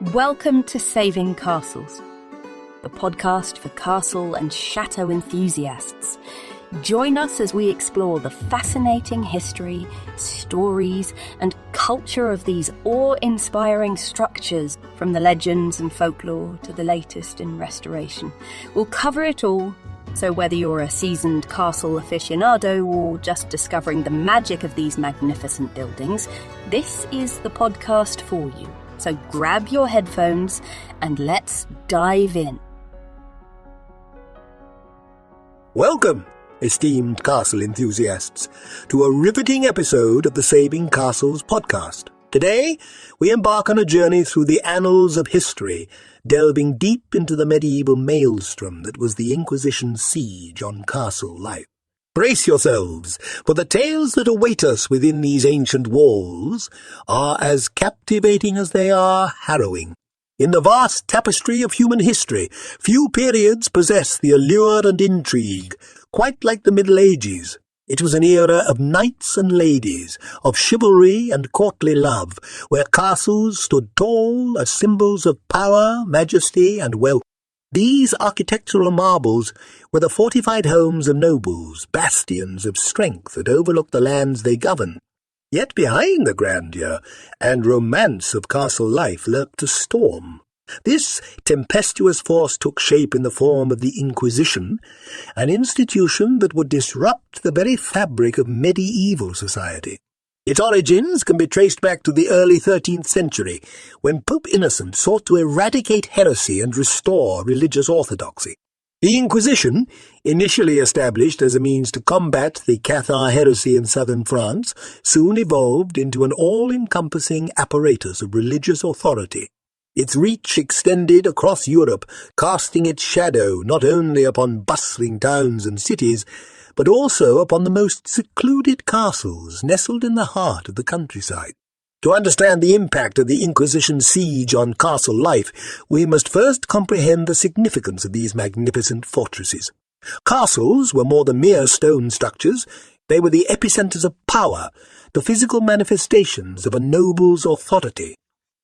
Welcome to Saving Castles, the podcast for castle and chateau enthusiasts. Join us as we explore the fascinating history, stories, and culture of these awe-inspiring structures, from the legends and folklore to the latest in restoration. We'll cover it all, so whether you're a seasoned castle aficionado or just discovering the magic of these magnificent buildings, this is the podcast for you. So grab your headphones and let's dive in. Welcome, esteemed castle enthusiasts, to a riveting episode of the Saving Castles podcast. Today, we embark on a journey through the annals of history, delving deep into the medieval Maelstrom that was the Inquisition's siege on castle life. Brace yourselves, for the tales that await us within these ancient walls are as captivating as they are harrowing. In the vast tapestry of human history, few periods possess the allure and intrigue, quite like the Middle Ages. It was an era of knights and ladies, of chivalry and courtly love, where castles stood tall as symbols of power, majesty, and wealth. These architectural marvels were the fortified homes of nobles, bastions of strength that overlooked the lands they governed. Yet behind the grandeur and romance of castle life lurked a storm. This tempestuous force took shape in the form of the Inquisition, an institution that would disrupt the very fabric of medieval society. Its origins can be traced back to the early 13th century, when Pope Innocent sought to eradicate heresy and restore religious orthodoxy. The Inquisition, initially established as a means to combat the Cathar heresy in southern France, soon evolved into an all-encompassing apparatus of religious authority. Its reach extended across Europe, casting its shadow not only upon bustling towns and cities, but also upon the most secluded castles nestled in the heart of the countryside. To understand the impact of the Inquisition siege on castle life, we must first comprehend the significance of these magnificent fortresses. Castles were more than mere stone structures. They were the epicenters of power, the physical manifestations of a noble's authority.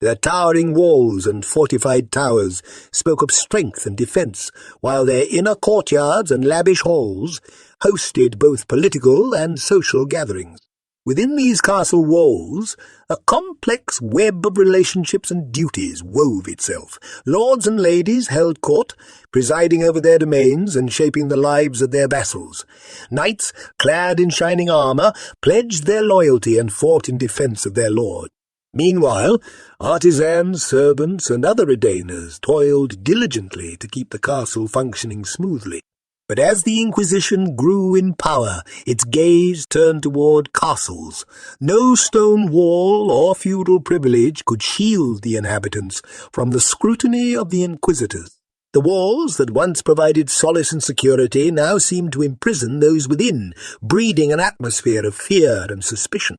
Their towering walls and fortified towers spoke of strength and defence, while their inner courtyards and lavish halls hosted both political and social gatherings. Within these castle walls, a complex web of relationships and duties wove itself. Lords and ladies held court, presiding over their domains and shaping the lives of their vassals. Knights, clad in shining armour, pledged their loyalty and fought in defence of their lord. Meanwhile, artisans, servants, and other retainers toiled diligently to keep the castle functioning smoothly. But as the Inquisition grew in power, its gaze turned toward castles. No stone wall or feudal privilege could shield the inhabitants from the scrutiny of the inquisitors. The walls that once provided solace and security now seemed to imprison those within, breeding an atmosphere of fear and suspicion.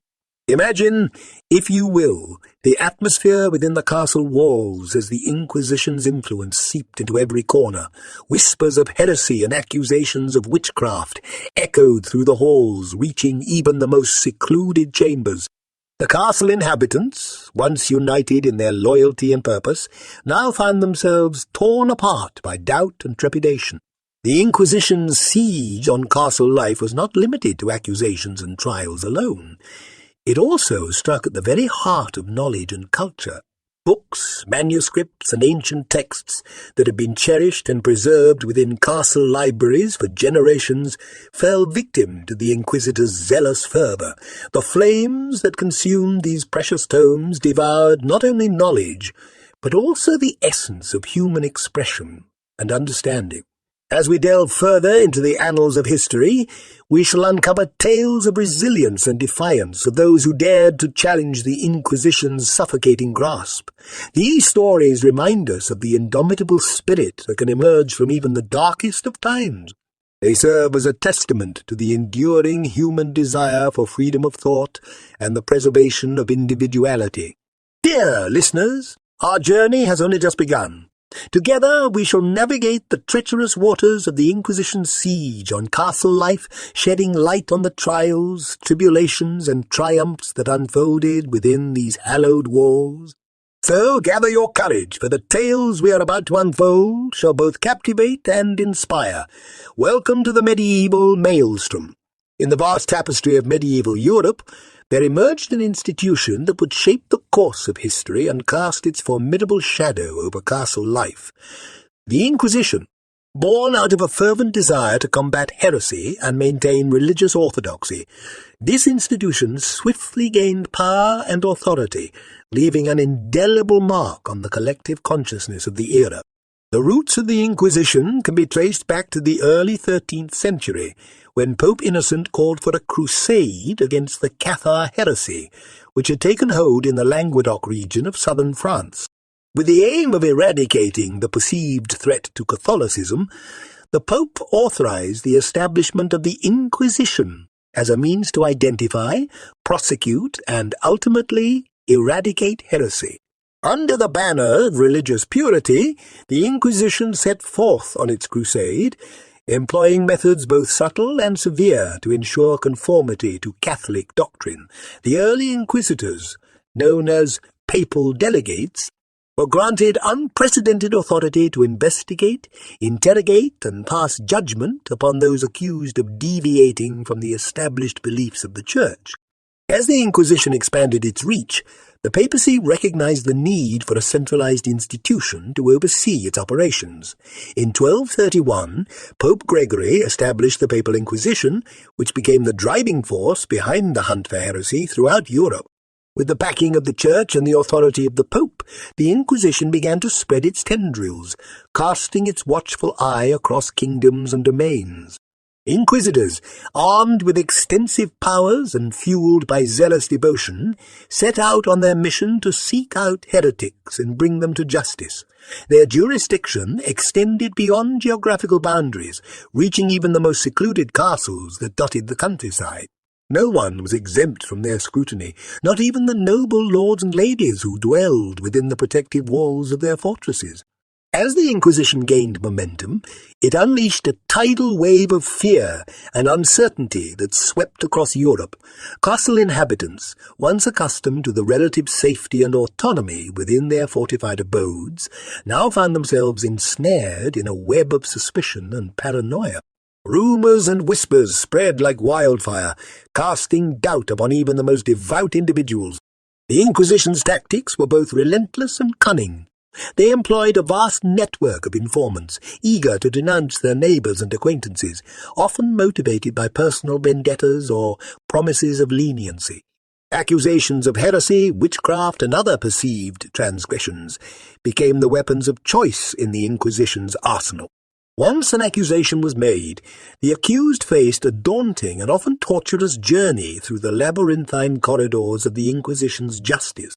Imagine, if you will, the atmosphere within the castle walls as the Inquisition's influence seeped into every corner. Whispers of heresy and accusations of witchcraft echoed through the halls, reaching even the most secluded chambers. The castle inhabitants, once united in their loyalty and purpose, now found themselves torn apart by doubt and trepidation. The Inquisition's siege on castle life was not limited to accusations and trials alone. It also struck at the very heart of knowledge and culture. Books, manuscripts, and ancient texts that had been cherished and preserved within castle libraries for generations fell victim to the Inquisitors' zealous fervour. The flames that consumed these precious tomes devoured not only knowledge, but also the essence of human expression and understanding. As we delve further into the annals of history, we shall uncover tales of resilience and defiance of those who dared to challenge the Inquisition's suffocating grasp. These stories remind us of the indomitable spirit that can emerge from even the darkest of times. They serve as a testament to the enduring human desire for freedom of thought and the preservation of individuality. Dear listeners, our journey has only just begun. Together we shall navigate the treacherous waters of the Inquisition's siege on castle life, shedding light on the trials, tribulations, and triumphs that unfolded within these hallowed walls. So gather your courage, for the tales we are about to unfold shall both captivate and inspire. Welcome to the medieval Maelstrom. In the vast tapestry of medieval Europe, there emerged an institution that would shape the course of history and cast its formidable shadow over castle life. The Inquisition, born out of a fervent desire to combat heresy and maintain religious orthodoxy. This institution swiftly gained power and authority, leaving an indelible mark on the collective consciousness of the era. The roots of the Inquisition can be traced back to the early 13th century, when Pope Innocent called for a crusade against the Cathar heresy, which had taken hold in the Languedoc region of southern France. With the aim of eradicating the perceived threat to Catholicism, the Pope authorized the establishment of the Inquisition as a means to identify, prosecute, and ultimately eradicate heresy. Under the banner of religious purity, the Inquisition set forth on its crusade, employing methods both subtle and severe to ensure conformity to Catholic doctrine. The early inquisitors, known as papal delegates, were granted unprecedented authority to investigate, interrogate, and pass judgment upon those accused of deviating from the established beliefs of the Church. As the Inquisition expanded its reach, the papacy recognized the need for a centralized institution to oversee its operations. In 1231, Pope Gregory established the Papal Inquisition, which became the driving force behind the hunt for heresy throughout Europe. With the backing of the Church and the authority of the Pope, the Inquisition began to spread its tendrils, casting its watchful eye across kingdoms and domains. Inquisitors, armed with extensive powers and fueled by zealous devotion, set out on their mission to seek out heretics and bring them to justice. Their jurisdiction extended beyond geographical boundaries, reaching even the most secluded castles that dotted the countryside. No one was exempt from their scrutiny, not even the noble lords and ladies who dwelled within the protective walls of their fortresses. As the Inquisition gained momentum, it unleashed a tidal wave of fear and uncertainty that swept across Europe. Castle inhabitants, once accustomed to the relative safety and autonomy within their fortified abodes, now found themselves ensnared in a web of suspicion and paranoia. Rumors and whispers spread like wildfire, casting doubt upon even the most devout individuals. The Inquisition's tactics were both relentless and cunning. They employed a vast network of informants, eager to denounce their neighbors and acquaintances, often motivated by personal vendettas or promises of leniency. Accusations of heresy, witchcraft, and other perceived transgressions became the weapons of choice in the Inquisition's arsenal. Once an accusation was made, the accused faced a daunting and often torturous journey through the labyrinthine corridors of the Inquisition's justice.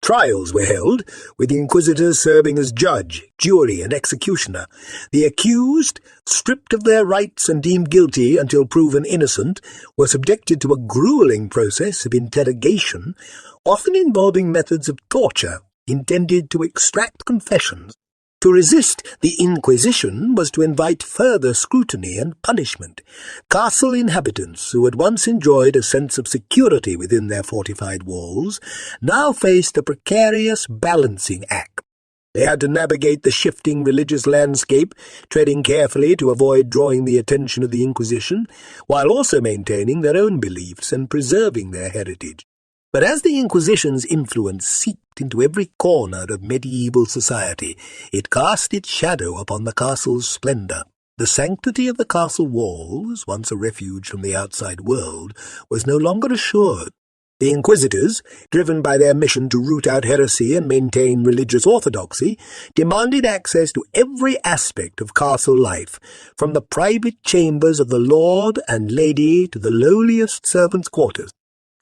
Trials were held, with the inquisitors serving as judge, jury, and executioner. The accused, stripped of their rights and deemed guilty until proven innocent, were subjected to a grueling process of interrogation, often involving methods of torture intended to extract confessions. To resist the Inquisition was to invite further scrutiny and punishment. Castle inhabitants, who had once enjoyed a sense of security within their fortified walls, now faced a precarious balancing act. They had to navigate the shifting religious landscape, treading carefully to avoid drawing the attention of the Inquisition, while also maintaining their own beliefs and preserving their heritage. But as the Inquisition's influence seeped into every corner of medieval society, it cast its shadow upon the castle's splendor. The sanctity of the castle walls, once a refuge from the outside world, was no longer assured. The inquisitors, driven by their mission to root out heresy and maintain religious orthodoxy, demanded access to every aspect of castle life, from the private chambers of the lord and lady to the lowliest servants' quarters.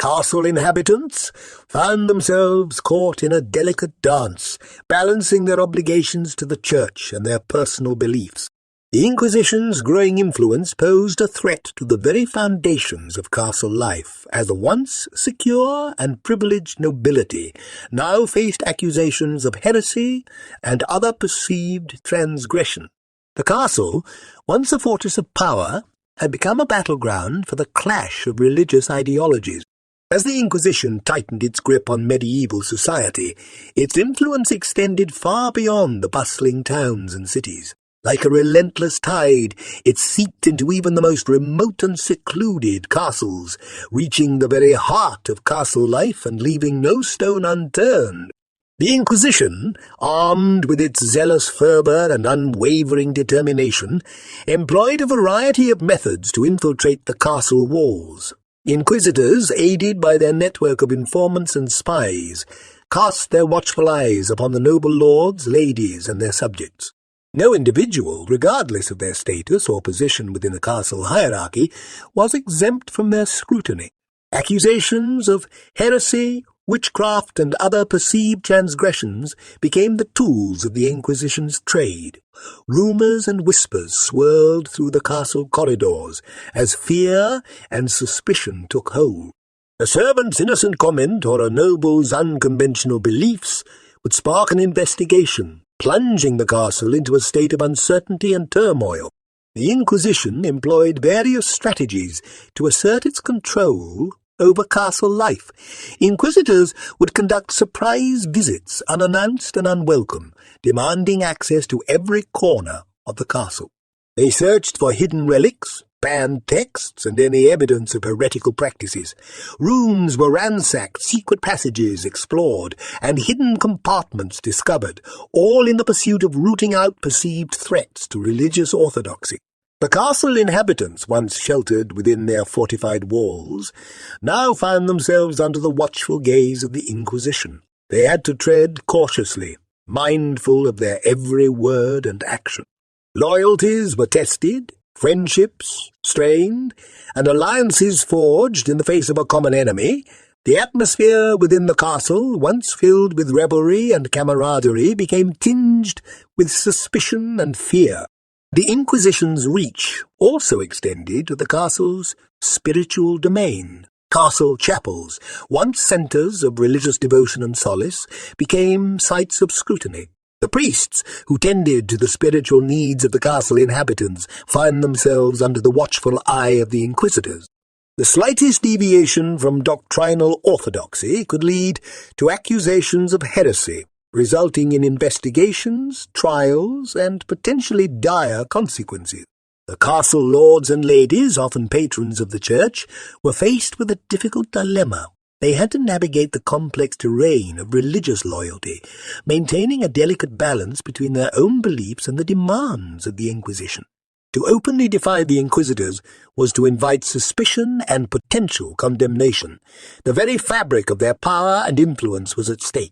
Castle inhabitants found themselves caught in a delicate dance, balancing their obligations to the Church and their personal beliefs. The Inquisition's growing influence posed a threat to the very foundations of castle life, as the once secure and privileged nobility now faced accusations of heresy and other perceived transgression. The castle, once a fortress of power, had become a battleground for the clash of religious ideologies. As the Inquisition tightened its grip on medieval society, its influence extended far beyond the bustling towns and cities. Like a relentless tide, it seeped into even the most remote and secluded castles, reaching the very heart of castle life and leaving no stone unturned. The Inquisition, armed with its zealous fervour and unwavering determination, employed a variety of methods to infiltrate the castle walls. Inquisitors, aided by their network of informants and spies, cast their watchful eyes upon the noble lords, ladies, and their subjects. No individual, regardless of their status or position within the castle hierarchy, was exempt from their scrutiny. Accusations of heresy, witchcraft, and other perceived transgressions became the tools of the Inquisition's trade. Rumours and whispers swirled through the castle corridors as fear and suspicion took hold. A servant's innocent comment or a noble's unconventional beliefs would spark an investigation, plunging the castle into a state of uncertainty and turmoil. The Inquisition employed various strategies to assert its control over castle life. Inquisitors would conduct surprise visits, unannounced and unwelcome, demanding access to every corner of the castle. They searched for hidden relics, banned texts, and any evidence of heretical practices. Rooms were ransacked, secret passages explored, and hidden compartments discovered, all in the pursuit of rooting out perceived threats to religious orthodoxy. The castle inhabitants, once sheltered within their fortified walls, now found themselves under the watchful gaze of the Inquisition. They had to tread cautiously, mindful of their every word and action. Loyalties were tested, friendships strained, and alliances forged in the face of a common enemy. The atmosphere within the castle, once filled with revelry and camaraderie, became tinged with suspicion and fear. The Inquisition's reach also extended to the castle's spiritual domain. Castle chapels, once centres of religious devotion and solace, became sites of scrutiny. The priests who tended to the spiritual needs of the castle inhabitants found themselves under the watchful eye of the Inquisitors. The slightest deviation from doctrinal orthodoxy could lead to accusations of heresy, resulting in investigations, trials, and potentially dire consequences. The castle lords and ladies, often patrons of the church, were faced with a difficult dilemma. They had to navigate the complex terrain of religious loyalty, maintaining a delicate balance between their own beliefs and the demands of the Inquisition. To openly defy the Inquisitors was to invite suspicion and potential condemnation. The very fabric of their power and influence was at stake.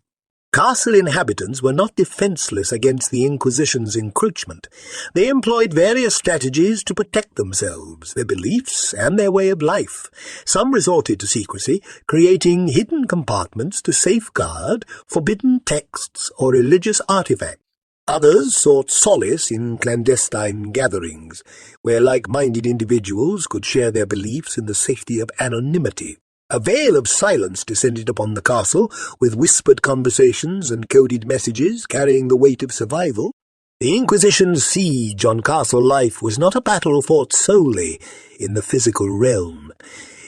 Castle inhabitants were not defenceless against the Inquisition's encroachment. They employed various strategies to protect themselves, their beliefs, and their way of life. Some resorted to secrecy, creating hidden compartments to safeguard forbidden texts or religious artifacts. Others sought solace in clandestine gatherings, where like-minded individuals could share their beliefs in the safety of anonymity. A veil of silence descended upon the castle, with whispered conversations and coded messages carrying the weight of survival. The Inquisition's siege on castle life was not a battle fought solely in the physical realm.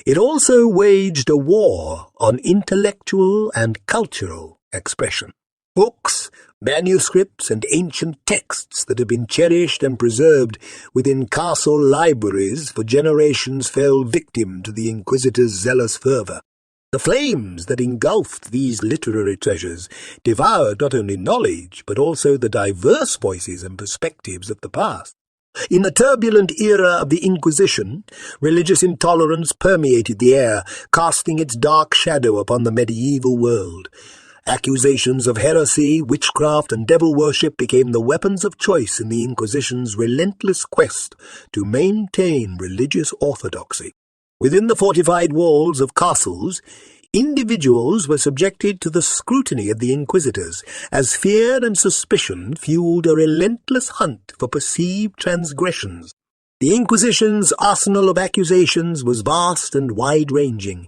It also waged a war on intellectual and cultural expression. Books, manuscripts, and ancient texts that had been cherished and preserved within castle libraries for generations fell victim to the Inquisitors' zealous fervour. The flames that engulfed these literary treasures devoured not only knowledge, but also the diverse voices and perspectives of the past. In the turbulent era of the Inquisition, religious intolerance permeated the air, casting its dark shadow upon the medieval world. Accusations of heresy, witchcraft, and devil worship became the weapons of choice in the Inquisition's relentless quest to maintain religious orthodoxy. Within the fortified walls of castles, individuals were subjected to the scrutiny of the Inquisitors, as fear and suspicion fueled a relentless hunt for perceived transgressions. The Inquisition's arsenal of accusations was vast and wide-ranging.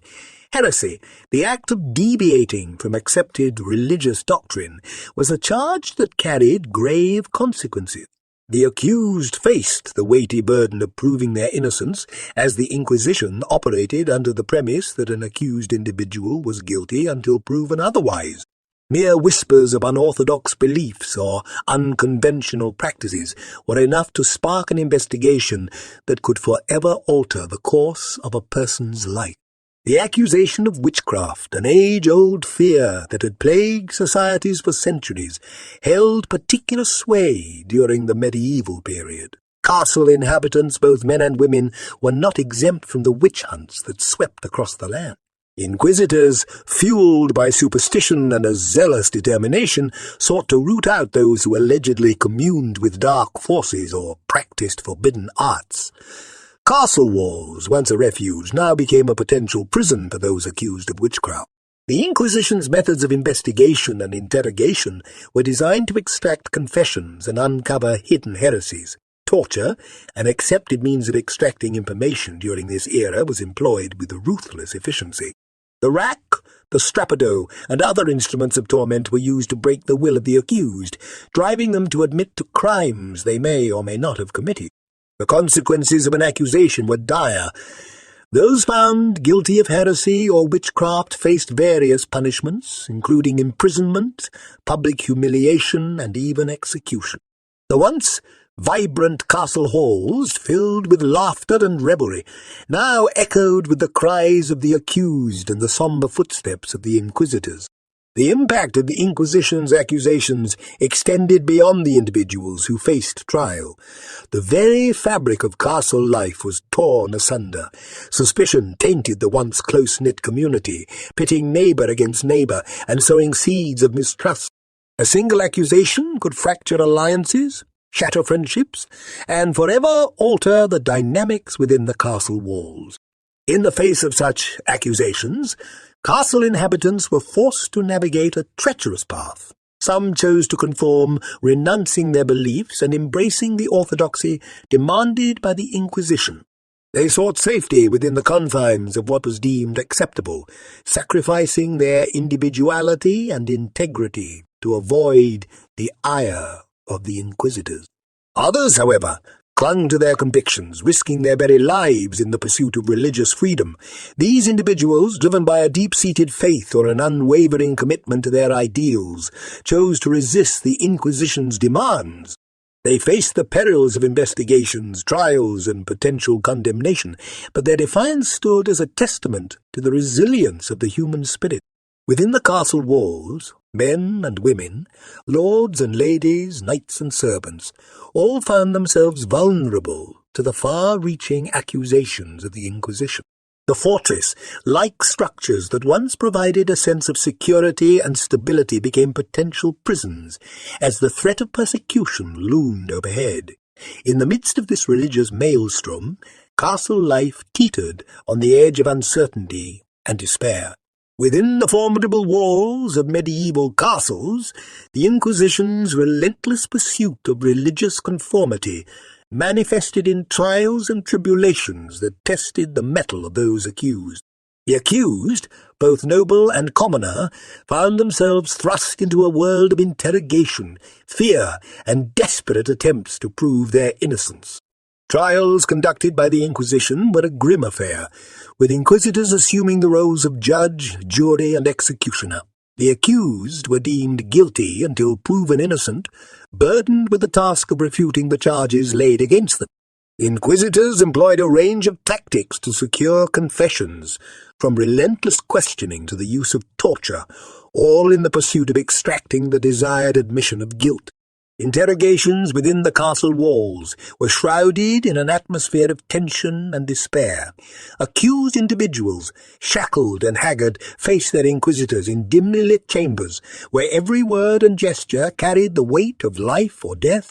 Heresy, the act of deviating from accepted religious doctrine, was a charge that carried grave consequences. The accused faced the weighty burden of proving their innocence, as the Inquisition operated under the premise that an accused individual was guilty until proven otherwise. Mere whispers of unorthodox beliefs or unconventional practices were enough to spark an investigation that could forever alter the course of a person's life. The accusation of witchcraft, an age-old fear that had plagued societies for centuries, held particular sway during the medieval period. Castle inhabitants, both men and women, were not exempt from the witch hunts that swept across the land. Inquisitors, fueled by superstition and a zealous determination, sought to root out those who allegedly communed with dark forces or practiced forbidden arts. Castle walls, once a refuge, now became a potential prison for those accused of witchcraft. The Inquisition's methods of investigation and interrogation were designed to extract confessions and uncover hidden heresies. Torture, an accepted means of extracting information during this era, was employed with ruthless efficiency. The rack, the strappado, and other instruments of torment were used to break the will of the accused, driving them to admit to crimes they may or may not have committed. The consequences of an accusation were dire. Those found guilty of heresy or witchcraft faced various punishments, including imprisonment, public humiliation, and even execution. The once vibrant castle halls, filled with laughter and revelry, now echoed with the cries of the accused and the sombre footsteps of the inquisitors. The impact of the Inquisition's accusations extended beyond the individuals who faced trial. The very fabric of castle life was torn asunder. Suspicion tainted the once close-knit community, pitting neighbour against neighbour and sowing seeds of mistrust. A single accusation could fracture alliances, shatter friendships, and forever alter the dynamics within the castle walls. In the face of such accusations, castle inhabitants were forced to navigate a treacherous path. Some chose to conform, renouncing their beliefs and embracing the orthodoxy demanded by the Inquisition. They sought safety within the confines of what was deemed acceptable, sacrificing their individuality and integrity to avoid the ire of the Inquisitors. Others, however, clung to their convictions, risking their very lives in the pursuit of religious freedom. These individuals, driven by a deep-seated faith or an unwavering commitment to their ideals, chose to resist the Inquisition's demands. They faced the perils of investigations, trials, and potential condemnation, but their defiance stood as a testament to the resilience of the human spirit. Within the castle walls, men and women, lords and ladies, knights and servants, all found themselves vulnerable to the far-reaching accusations of the Inquisition. The fortress-like structures that once provided a sense of security and stability became potential prisons, as the threat of persecution loomed overhead. In the midst of this religious maelstrom, castle life teetered on the edge of uncertainty and despair. Within the formidable walls of medieval castles, the Inquisition's relentless pursuit of religious conformity manifested in trials and tribulations that tested the mettle of those accused. The accused, both noble and commoner, found themselves thrust into a world of interrogation, fear, and desperate attempts to prove their innocence. Trials conducted by the Inquisition were a grim affair, with inquisitors assuming the roles of judge, jury, and executioner. The accused were deemed guilty until proven innocent, burdened with the task of refuting the charges laid against them. Inquisitors employed a range of tactics to secure confessions, from relentless questioning to the use of torture, all in the pursuit of extracting the desired admission of guilt. Interrogations within the castle walls were shrouded in an atmosphere of tension and despair. Accused individuals, shackled and haggard, faced their inquisitors in dimly lit chambers, where every word and gesture carried the weight of life or death.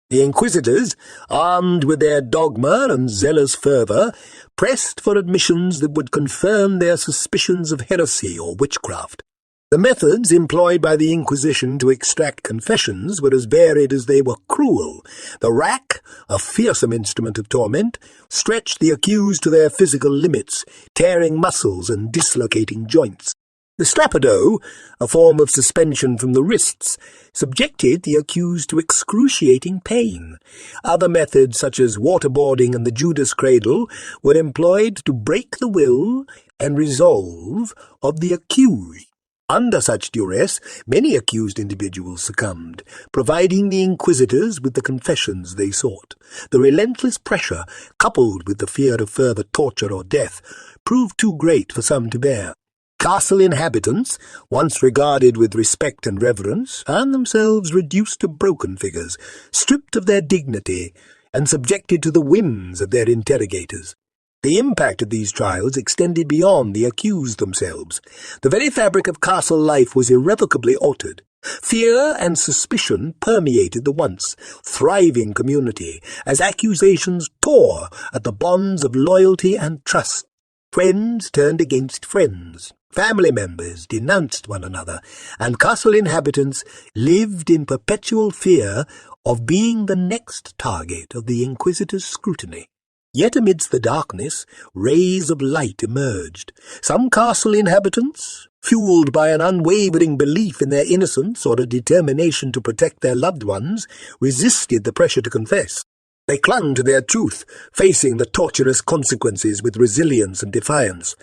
The inquisitors, armed with their dogma and zealous fervour, pressed for admissions that would confirm their suspicions of heresy or witchcraft. The methods employed by the Inquisition to extract confessions were as varied as they were cruel. The rack, a fearsome instrument of torment, stretched the accused to their physical limits, tearing muscles and dislocating joints. The strappado, a form of suspension from the wrists, subjected the accused to excruciating pain. Other methods, such as waterboarding and the Judas cradle, were employed to break the will and resolve of the accused. Under such duress, many accused individuals succumbed, providing the inquisitors with the confessions they sought. The relentless pressure, coupled with the fear of further torture or death, proved too great for some to bear. Castle inhabitants, once regarded with respect and reverence, found themselves reduced to broken figures, stripped of their dignity, and subjected to the whims of their interrogators. The impact of these trials extended beyond the accused themselves. The very fabric of castle life was irrevocably altered. Fear and suspicion permeated the once thriving community as accusations tore at the bonds of loyalty and trust. Friends turned against friends. Family members denounced one another, and castle inhabitants lived in perpetual fear of being the next target of the Inquisitor's scrutiny. Yet amidst the darkness, rays of light emerged. Some castle inhabitants, fueled by an unwavering belief in their innocence or a determination to protect their loved ones, resisted the pressure to confess. They clung to their truth, facing the torturous consequences with resilience and defiance.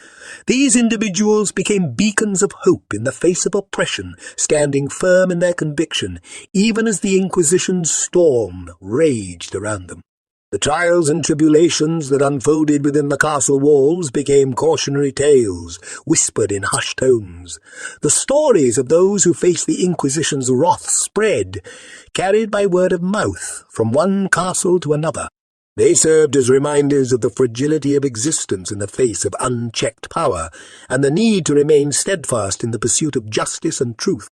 These individuals became beacons of hope in the face of oppression, standing firm in their conviction, even as the Inquisition's storm raged around them. The trials and tribulations that unfolded within the castle walls became cautionary tales, whispered in hushed tones. The stories of those who faced the Inquisition's wrath spread, carried by word of mouth from one castle to another. They served as reminders of the fragility of existence in the face of unchecked power, and the need to remain steadfast in the pursuit of justice and truth.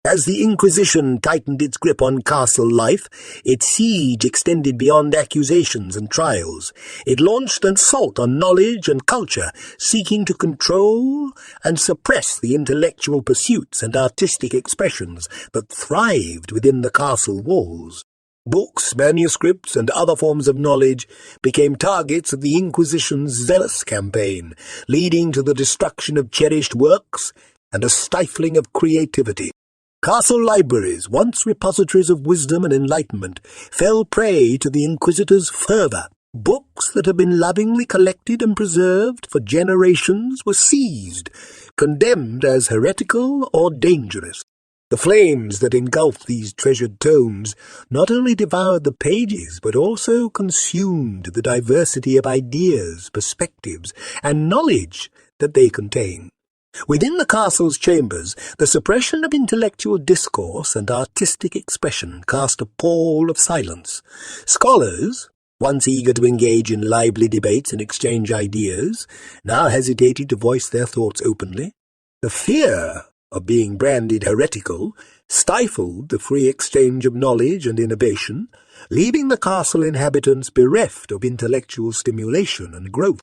As the Inquisition tightened its grip on castle life, its siege extended beyond accusations and trials. It launched an assault on knowledge and culture, seeking to control and suppress the intellectual pursuits and artistic expressions that thrived within the castle walls. Books, manuscripts, and other forms of knowledge became targets of the Inquisition's zealous campaign, leading to the destruction of cherished works and a stifling of creativity. Castle libraries, once repositories of wisdom and enlightenment, fell prey to the Inquisitor's fervour. Books that had been lovingly collected and preserved for generations were seized, condemned as heretical or dangerous. The flames that engulfed these treasured tomes not only devoured the pages, but also consumed the diversity of ideas, perspectives, and knowledge that they contained. Within the castle's chambers, the suppression of intellectual discourse and artistic expression cast a pall of silence. Scholars, once eager to engage in lively debates and exchange ideas, now hesitated to voice their thoughts openly. The fear of being branded heretical stifled the free exchange of knowledge and innovation, leaving the castle inhabitants bereft of intellectual stimulation and growth.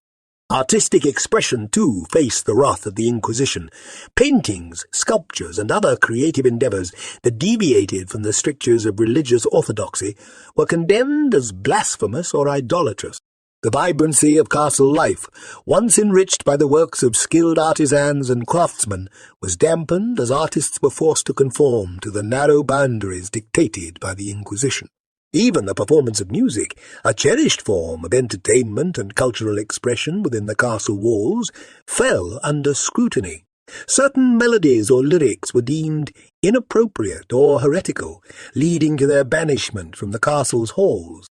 Artistic expression, too, faced the wrath of the Inquisition. Paintings, sculptures, and other creative endeavours that deviated from the strictures of religious orthodoxy were condemned as blasphemous or idolatrous. The vibrancy of castle life, once enriched by the works of skilled artisans and craftsmen, was dampened as artists were forced to conform to the narrow boundaries dictated by the Inquisition. Even the performance of music, a cherished form of entertainment and cultural expression within the castle walls, fell under scrutiny. Certain melodies or lyrics were deemed inappropriate or heretical, leading to their banishment from the castle's halls.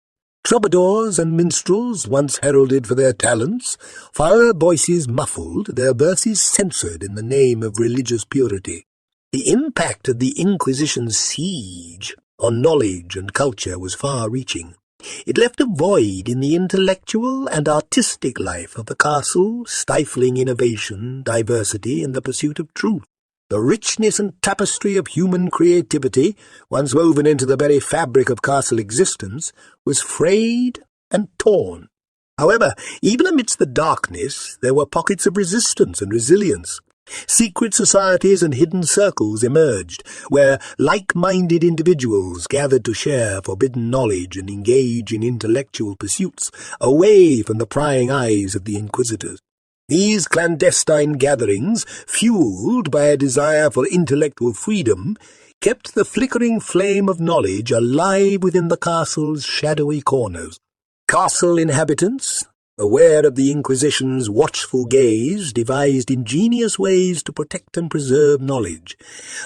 Troubadours and minstrels, once heralded for their talents, found voices muffled, their verses censored in the name of religious purity. The impact of the Inquisition's siege on knowledge and culture was far-reaching. It left a void in the intellectual and artistic life of the castle, stifling innovation, diversity, and the pursuit of truth. The richness and tapestry of human creativity, once woven into the very fabric of castle existence, was frayed and torn. However, even amidst the darkness, there were pockets of resistance and resilience. Secret societies and hidden circles emerged, where like-minded individuals gathered to share forbidden knowledge and engage in intellectual pursuits, away from the prying eyes of the Inquisitors. These clandestine gatherings, fueled by a desire for intellectual freedom, kept the flickering flame of knowledge alive within the castle's shadowy corners. Castle inhabitants, aware of the Inquisition's watchful gaze, devised ingenious ways to protect and preserve knowledge.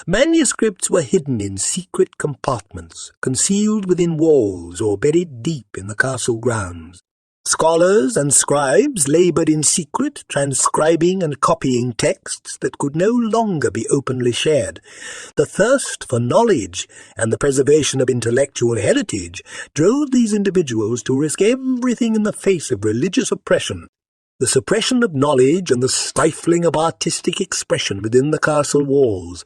Manuscripts were hidden in secret compartments, concealed within walls or buried deep in the castle grounds. Scholars and scribes labored in secret, transcribing and copying texts that could no longer be openly shared. The thirst for knowledge and the preservation of intellectual heritage drove these individuals to risk everything in the face of religious oppression. The suppression of knowledge and the stifling of artistic expression within the castle walls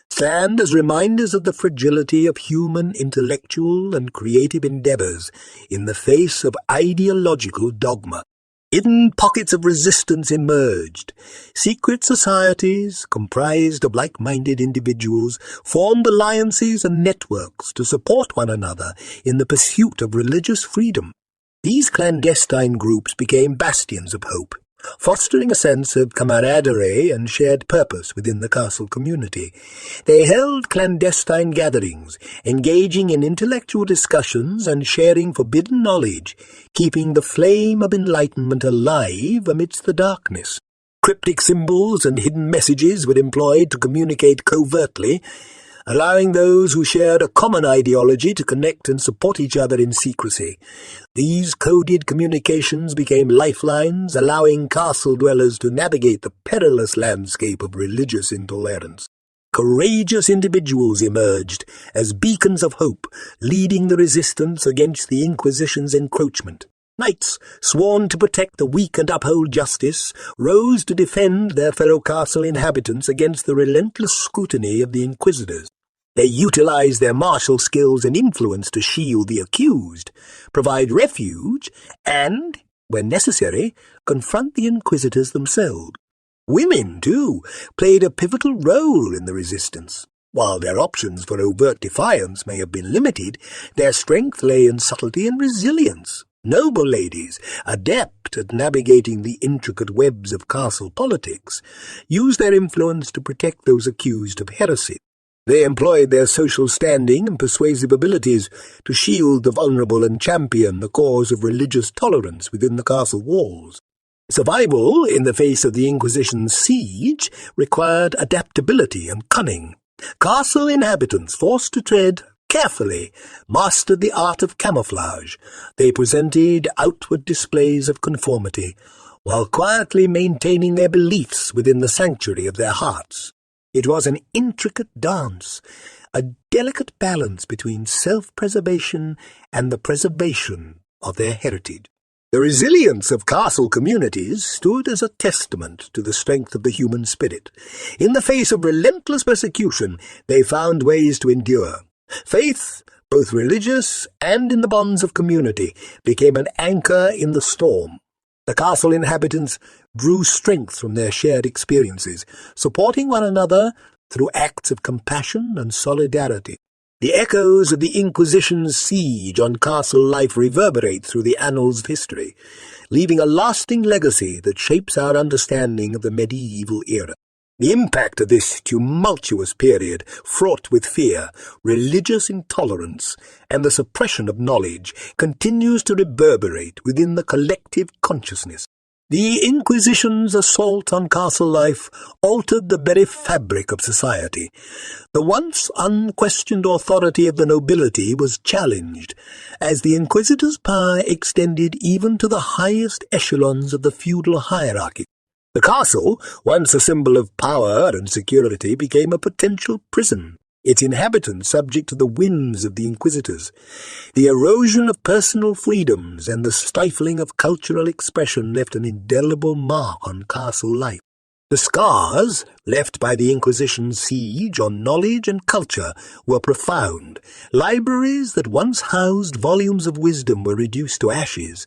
stand as reminders of the fragility of human intellectual and creative endeavors in the face of ideological dogma. Hidden pockets of resistance emerged. Secret societies, comprised of like-minded individuals, formed alliances and networks to support one another in the pursuit of religious freedom. These clandestine groups became bastions of hope, fostering a sense of camaraderie and shared purpose within the castle community. They held clandestine gatherings, engaging in intellectual discussions and sharing forbidden knowledge, keeping the flame of enlightenment alive amidst the darkness. Cryptic symbols and hidden messages were employed to communicate covertly, allowing those who shared a common ideology to connect and support each other in secrecy. These coded communications became lifelines, allowing castle dwellers to navigate the perilous landscape of religious intolerance. Courageous individuals emerged as beacons of hope, leading the resistance against the Inquisition's encroachment. Knights, sworn to protect the weak and uphold justice, rose to defend their fellow castle inhabitants against the relentless scrutiny of the Inquisitors. They utilized their martial skills and influence to shield the accused, provide refuge, and, when necessary, confront the Inquisitors themselves. Women, too, played a pivotal role in the resistance. While their options for overt defiance may have been limited, their strength lay in subtlety and resilience. Noble ladies, adept at navigating the intricate webs of castle politics, used their influence to protect those accused of heresy. They employed their social standing and persuasive abilities to shield the vulnerable and champion the cause of religious tolerance within the castle walls. Survival in the face of the Inquisition's siege required adaptability and cunning. Castle inhabitants, forced to tread carefully, mastered the art of camouflage. They presented outward displays of conformity, while quietly maintaining their beliefs within the sanctuary of their hearts. It was an intricate dance, a delicate balance between self-preservation and the preservation of their heritage. The resilience of castle communities stood as a testament to the strength of the human spirit. In the face of relentless persecution, they found ways to endure. Faith, both religious and in the bonds of community, became an anchor in the storm. The castle inhabitants drew strength from their shared experiences, supporting one another through acts of compassion and solidarity. The echoes of the Inquisition's siege on castle life reverberate through the annals of history, leaving a lasting legacy that shapes our understanding of the medieval era. The impact of this tumultuous period, fraught with fear, religious intolerance, and the suppression of knowledge, continues to reverberate within the collective consciousness. The Inquisition's assault on castle life altered the very fabric of society. The once unquestioned authority of the nobility was challenged, as the Inquisitors' power extended even to the highest echelons of the feudal hierarchy. The castle, once a symbol of power and security, became a potential prison, its inhabitants subject to the whims of the Inquisitors. The erosion of personal freedoms and the stifling of cultural expression left an indelible mark on castle life. The scars left by the Inquisition's siege on knowledge and culture were profound. Libraries that once housed volumes of wisdom were reduced to ashes,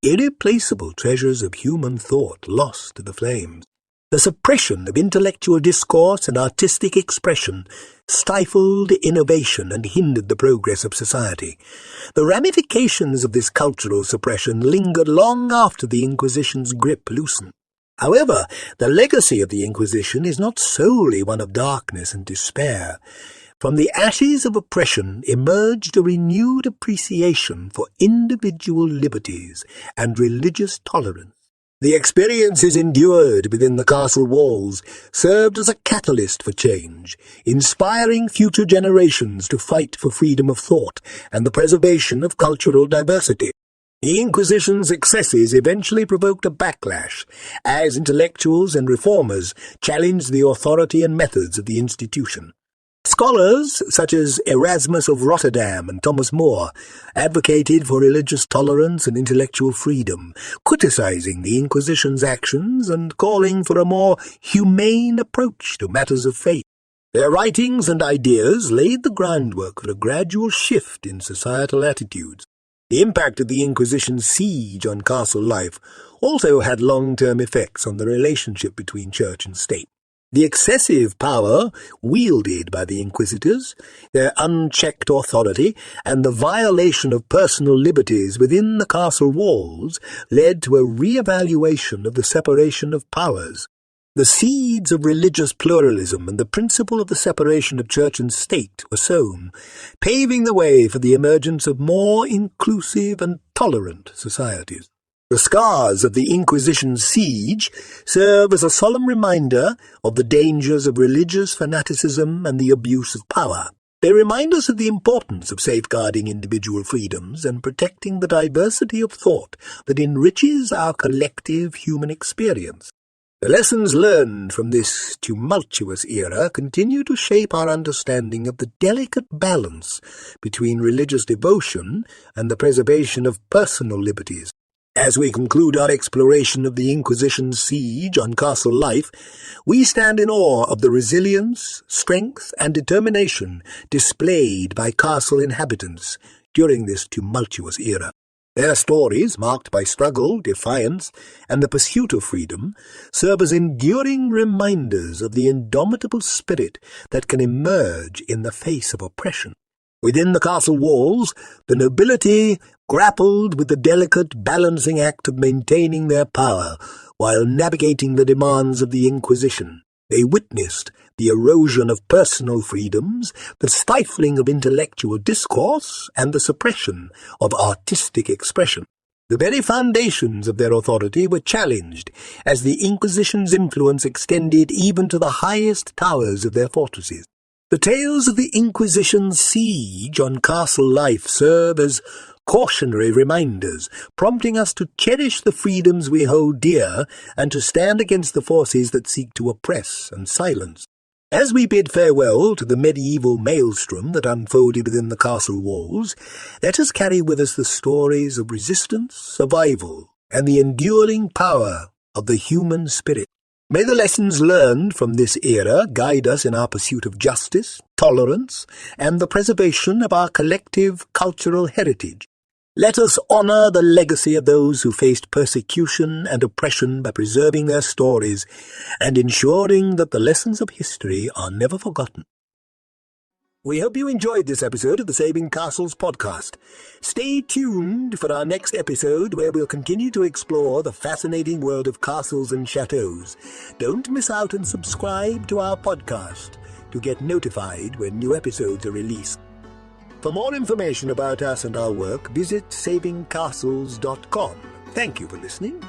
irreplaceable treasures of human thought lost to the flames. The suppression of intellectual discourse and artistic expression stifled innovation and hindered the progress of society. The ramifications of this cultural suppression lingered long after the Inquisition's grip loosened. However, the legacy of the Inquisition is not solely one of darkness and despair. From the ashes of oppression emerged a renewed appreciation for individual liberties and religious tolerance. The experiences endured within the castle walls served as a catalyst for change, inspiring future generations to fight for freedom of thought and the preservation of cultural diversity. The Inquisition's excesses eventually provoked a backlash, as intellectuals and reformers challenged the authority and methods of the institution. Scholars such as Erasmus of Rotterdam and Thomas More advocated for religious tolerance and intellectual freedom, criticizing the Inquisition's actions and calling for a more humane approach to matters of faith. Their writings and ideas laid the groundwork for a gradual shift in societal attitudes. The impact of the Inquisition's siege on castle life also had long-term effects on the relationship between church and state. The excessive power wielded by the inquisitors, their unchecked authority, and the violation of personal liberties within the castle walls led to a re-evaluation of the separation of powers. The seeds of religious pluralism and the principle of the separation of church and state were sown, paving the way for the emergence of more inclusive and tolerant societies. The scars of the Inquisition's siege serve as a solemn reminder of the dangers of religious fanaticism and the abuse of power. They remind us of the importance of safeguarding individual freedoms and protecting the diversity of thought that enriches our collective human experience. The lessons learned from this tumultuous era continue to shape our understanding of the delicate balance between religious devotion and the preservation of personal liberties. As we conclude our exploration of the Inquisition's siege on castle life, we stand in awe of the resilience, strength, and determination displayed by castle inhabitants during this tumultuous era. Their stories, marked by struggle, defiance, and the pursuit of freedom, serve as enduring reminders of the indomitable spirit that can emerge in the face of oppression. Within the castle walls, the nobility grappled with the delicate balancing act of maintaining their power while navigating the demands of the Inquisition. They witnessed the erosion of personal freedoms, the stifling of intellectual discourse, and the suppression of artistic expression. The very foundations of their authority were challenged as the Inquisition's influence extended even to the highest towers of their fortresses. The tales of the Inquisition's siege on castle life serve as cautionary reminders, prompting us to cherish the freedoms we hold dear and to stand against the forces that seek to oppress and silence. As we bid farewell to the medieval Maelstrom that unfolded within the castle walls, let us carry with us the stories of resistance, survival, and the enduring power of the human spirit. May the lessons learned from this era guide us in our pursuit of justice, tolerance, and the preservation of our collective cultural heritage. Let us honor the legacy of those who faced persecution and oppression by preserving their stories and ensuring that the lessons of history are never forgotten. We hope you enjoyed this episode of the Saving Castles podcast. Stay tuned for our next episode where we'll continue to explore the fascinating world of castles and chateaus. Don't miss out and subscribe to our podcast to get notified when new episodes are released. For more information about us and our work, visit savingcastles.com. Thank you for listening.